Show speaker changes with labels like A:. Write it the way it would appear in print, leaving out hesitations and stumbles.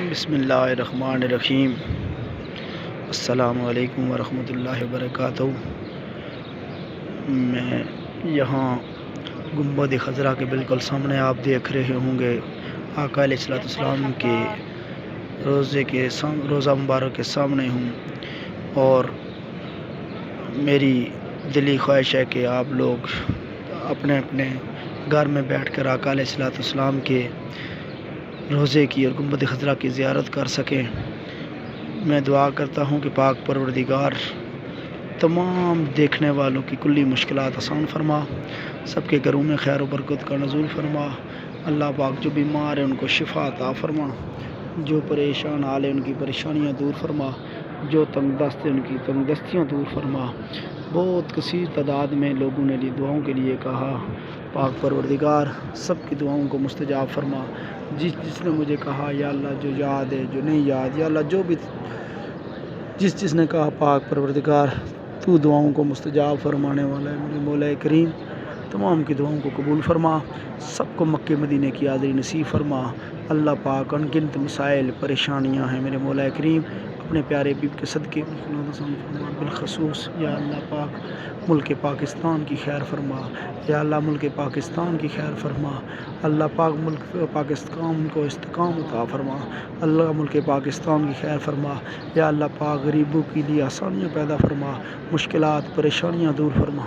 A: بسم اللہ الرحمن الرحیم۔ السلام علیکم ورحمۃ اللہ وبرکاتہ۔ میں یہاں گنبد خضرا کے بالکل سامنے آپ دیکھ رہے ہوں گے، آقا علیہ الصلوۃ والسلام کے روضہ مبارک کے سامنے ہوں، اور میری دلی خواہش ہے کہ آپ لوگ اپنے اپنے گھر میں بیٹھ کر آقا علیہ الصلوۃ والسلام کے روزے کی اور گنبد خضرا کی زیارت کر سکیں۔ میں دعا کرتا ہوں کہ پاک پروردگار تمام دیکھنے والوں کی کلی مشکلات آسان فرما، سب کے گھروں میں خیر و برکت کا نزول فرما۔ اللہ پاک جو بیمار ہیں ان کو شفا عطا فرما، جو پریشان حال ہیں ان کی پریشانیاں دور فرما، جو تنگ دست ہیں ان کی تنگ دستیاں دور فرما۔ بہت کثیر تعداد میں لوگوں نے دعاؤں کے لیے کہا، پاک پروردگار سب کی دعاؤں کو مستجاب فرما۔ جس نے مجھے کہا یا اللہ جو یاد ہے جو نہیں یاد، یا اللہ جو بھی جس نے کہا، پاک پروردگار تو دعاؤں کو مستجاب فرمانے والا ہے، میرے مولا کریم تمام کی دعاؤں کو قبول فرما، سب کو مکہ مدینے کی حاضری نصیب فرما۔ اللہ پاک انگنت مسائل پریشانیاں ہیں میرے مولا کریم، اپنے پیارے حبیب کے صدقے فرما، بالخصوص یا اللہ پاک ملک پاکستان کی خیر فرما، یا اللہ ملک پاکستان کی خیر فرما۔ اللہ پاک ملک پاکستان کو استحکام عطا فرما، اللہ ملک پاکستان کی خیر فرما۔ یا اللہ پاک غریبوں کے لیے آسانیاں پیدا فرما، مشکلات پریشانیاں دور فرما۔